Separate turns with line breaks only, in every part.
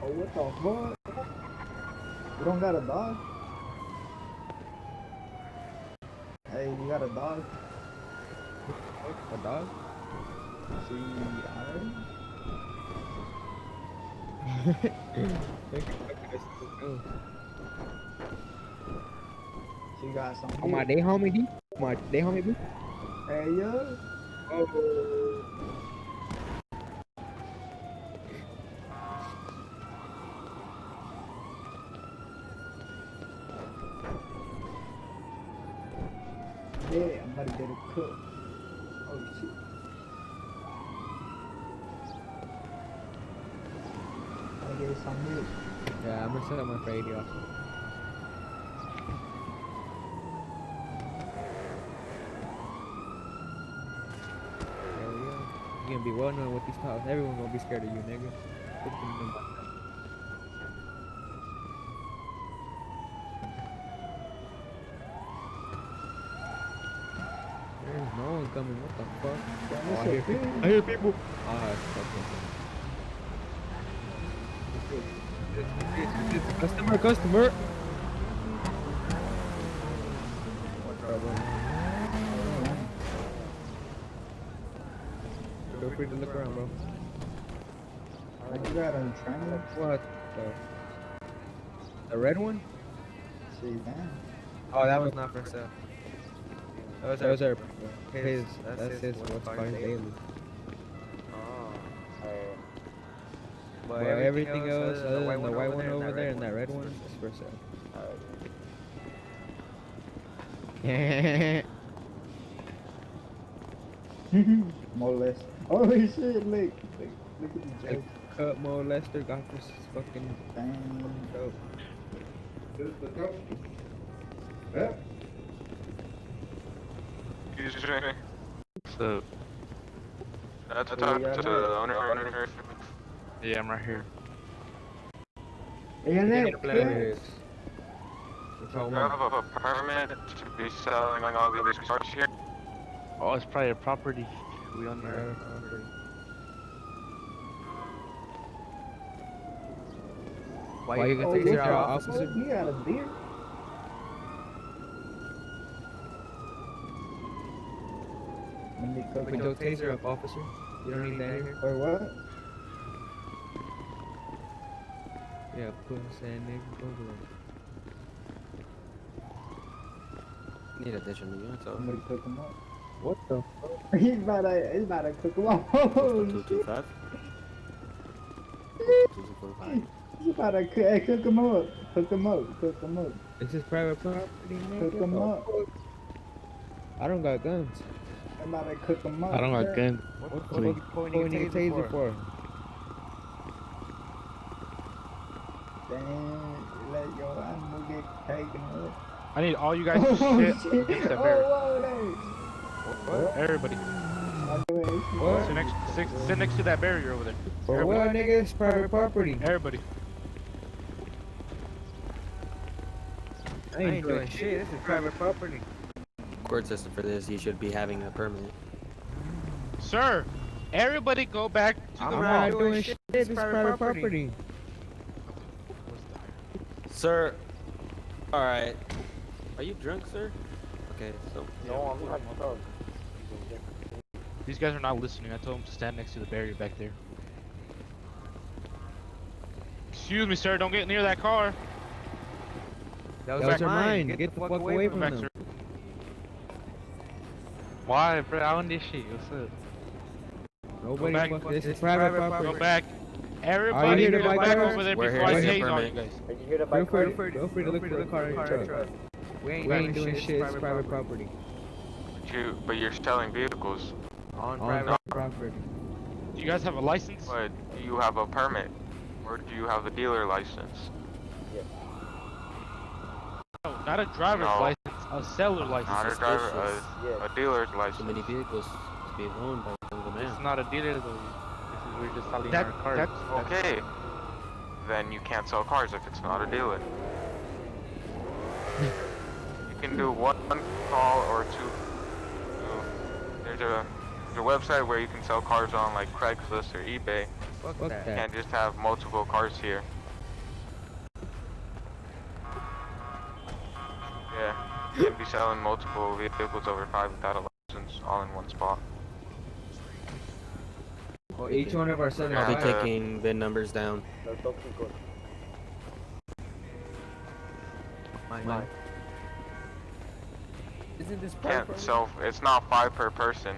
Oh, what the fuck? You don't got a dog? Hey, you got a dog?
A dog?
See, alright. She got some.
On my day, homie, D. My day, homie, B.
Hey, yo.
Oh.
Yeah, I'm about to get a cook. Oh, shit. I get some milk.
Yeah, I'm gonna set up my Friday off. There we go. You're gonna be well known with these cops. Everyone gonna be scared of you, nigga. There's no one coming. What the fuck?
Damn,
Oh,
it's
I
a
hear
pig.
people. I hear people. Ah, it's customer. What's up, bro? Feel free to look around, bro.
What you got on train?
What the red one?
See, damn.
Oh, that was not for sale.
That was our his. That's his what's fine daily.
Oh.
But everything else other than the white one over there and that red one is for sale.
Molest. Oh shit, look at the joke.
Cut molester got this fucking
Damn.
dope.
Excuse me. So, that's a
Oh,
talk
yeah,
to the owner. Yeah, I'm right here.
Isn't
There
that
it
crazy?
is.
Do you have a permit to be selling all these cars here? Oh, it's private property. We own here.
Why you gonna
Oh,
take
what
your
the
officer?
fuck? He got a deer? Let me cook
Put
it.
your taser up, officer. You don't need that here.
Wait, what?
Yeah, put saying nigga over
Need addition to units.
I'm gonna cook him up.
What the fuck?
He's about to cook him up. Oh, shit.
225. 245.
He's about to cook him up. Cook him up. Cook him up.
This is private property, nigga.
Cook him
Oh,
up.
fuck. I don't got guns.
I'm about to cook him up.
I don't got guns.
What the fuck you pointing your taser for?
Damn, let your animal get taken up.
I need all you guys to
Oh,
sit
shit.
against that
Oh,
barrier.
whoa,
Everybody.
What?
Sit next to that barrier over there.
For what, nigga? It's private property.
Everybody.
I ain't doing shit. This is private property.
Court system for this, you should be having a permit.
Sir, everybody go back to the
I'm
wall.
not doing shit. This is private property.
Sir. Alright. Are you drunk, sir? Okay, so.
No, I'm not drunk.
These guys are not listening. I told them to stand next to the barrier back there. Excuse me, sir. Don't get near that car.
Those are mine. Get the fuck away from
Back,
them.
sir. Why, bro? I own this shit. What's up?
Nobody
back.
fuck. This is private property.
Go back.
Are you
Everybody
here to
go
buy
back
cars?
over there
We're
before I
here to
tase
get
all you
permit.
guys.
Are you here to buy
Feel
cars?
free to look for a car in truck. We ain't doing shit. It's private property.
But you're selling vehicles.
On private property.
Do you guys have a license?
But do you have a permit? Or do you have a dealer license?
No, not a driver's
No.
license. A seller license.
Not a driver,
Yeah.
a dealer's
So
license.
many vehicles to be owned by a single man.
It's not a dealer though. We're just selling our cars.
Okay. Then you can't sell cars if it's not a dealer. You can do one call or two. There's a There's a website where you can sell cars on like Craigslist or eBay.
Fuck
You
that.
can't just have multiple cars here. Yeah, you can't be selling multiple vehicles over 5 without a license all in one spot.
Well, each one of our
Yeah.
I'll be
75.
taking VIN numbers down.
Mine. Isn't this
Can't sell. It's not 5 per person.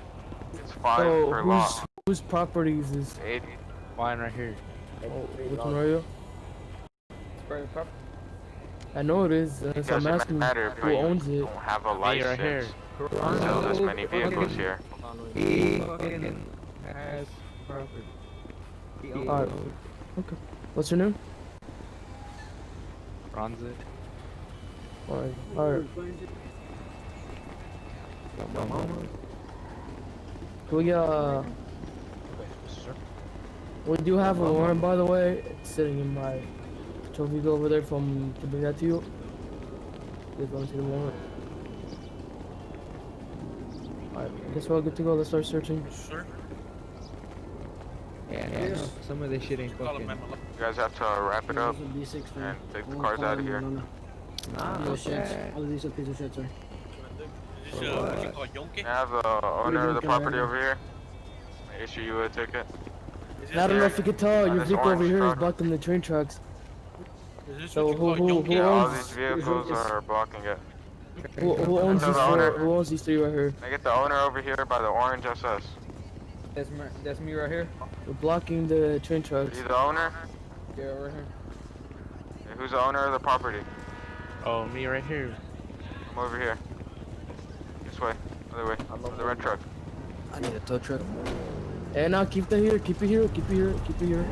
It's 5
So
per lot.
whose properties is?
80.
Mine right here.
Oh, which one are you? I know it is.
It
So I'm
doesn't
asking
matter if
who
you
owns it.
don't have a
Me
license
right here.
to sell this many vehicles here.
He fucking has property. He owns
Alright.
it.
Okay. What's your name?
Bronze.
Alright. Alright. We do have a warrant, by the way. It's sitting in my trophy go over there to bring that to you. Just want to see the warrant. Alright, I guess we're all good to go. Let's start searching.
Yeah, no, some of this shit ain't fucking.
You guys have to wrap it up and take the cars out of here.
Nah, fuck that.
All of these are piece of shit, sir.
Can I have the owner of the property over here? Issue you a ticket.
I don't know if you could tell,
On
your
this
vehicle over
orange
here is
truck.
blocking the train tracks. So who
Yeah, all
owns
these vehicles are blocking it.
who owns
The
these
owner.
who owns these three right here?
Can I get the owner over here by the orange SS?
That's me right here.
We're blocking the train
Are
tracks.
you the owner?
Yeah, right here.
Yeah, who's the owner of the property?
Oh, me right here.
Come over here. This way. Other way. The red truck.
I need a tow truck.
And now keep that here, keep it here, keep it here, keep it here.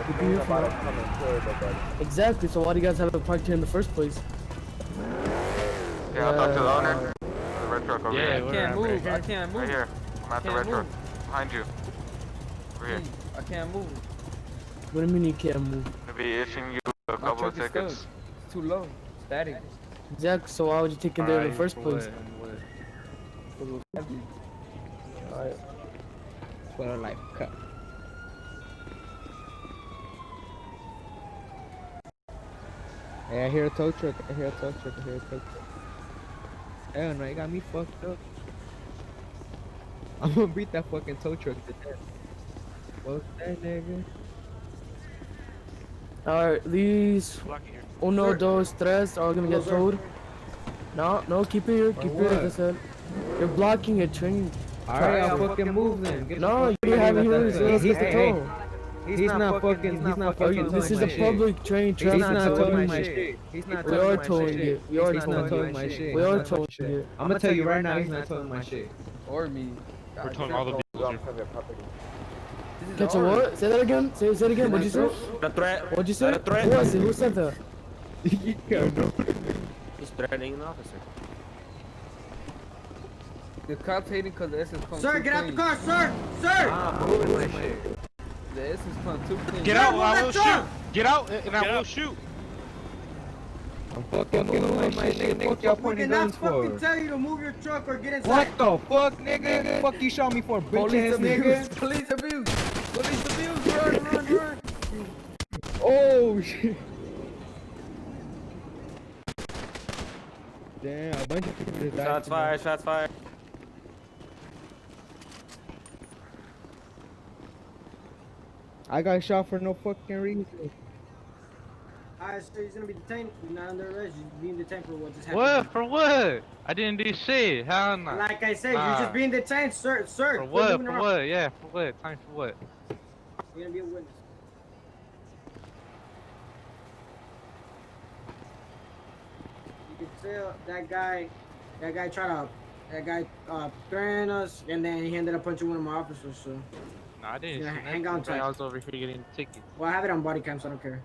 Keep it here for now. Exactly, so why do you guys have it parked here in the first place?
Yeah, I'll talk to the owner. The red truck over
Yeah,
here.
we're
Can't
right
move.
here.
I can't
Right
move.
here. I'm at the
Can't
red truck.
move.
Behind you. Over here.
I can't move.
What do you mean you can't move?
Gonna be issuing you a
My
couple of
truck is
tickets.
stuck. It's too low. Static.
Exactly, so why would you take it there in the first place? Alright.
For a life cut. Hey, I hear a tow truck. I hear a tow truck. I hear a tow truck. Hell no, you got me fucked up. I'm gonna beat that fucking tow truck to death. Fuck that nigga.
Alright, these uno, dos, tres are all gonna get towed. No, keep it here, keep it here, like I said. You're blocking a train.
Alright, I'll fucking move then. Get the
No,
fuck
you
out
have
of
it
here.
here, so let's get the
Hey,
tow.
He's not fucking
This is
towing
a
my shit.
public train
He's
traffic
not
tow.
towing my shit. He's not
We are
towing my
towing
shit.
it. We are
He's not
towing
towing
it.
my shit.
We
He's
are
not
towing
shit.
it.
I'm gonna tell you right now, he's not towing my shit. Or me.
We're towing all the vehicles here.
Catch a what? Say that again. Say it again. What'd you say?
The threat.
What'd you say?
Not a threat.
Who was it? Who said that?
He's threatening an officer.
The cops hating because the essence pump
Sir,
too
get out the
clean.
car, sir! Sir!
Ah, moving my shit. The essence pump too clean.
Get out, or I will shoot. Get out, and I will shoot.
I'm fucking moving my shit. Fuck y'all
We
pointing
cannot
guns
fucking
for.
tell you to move your truck or get inside.
What the fuck, nigga? Fuck you shot me for, bitch
Police
ass
abuse.
nigga.
Police abuse! Police abuse! Run!
Oh shit. Damn, a bunch of people just died.
Shots fired, shots fired.
I got shot for no fucking reason.
Alright, sir, he's gonna be detained. He's not under arrest. He's being detained for what just happened.
What? For what? I didn't do shit. Hell no.
Like I said,
Nah.
you're just being detained, sir. Sir,
For
quit
what?
moving
For
around.
what? Yeah, for what? Time for what?
You're gonna be a witness. You can tell that guy threatened us, and then he ended up punching one of my officers. So,
No, I didn't.
Yeah,
see
hang
nothing.
on tight.
I was over here getting tickets.
well, I have it on body cam, so I don't care.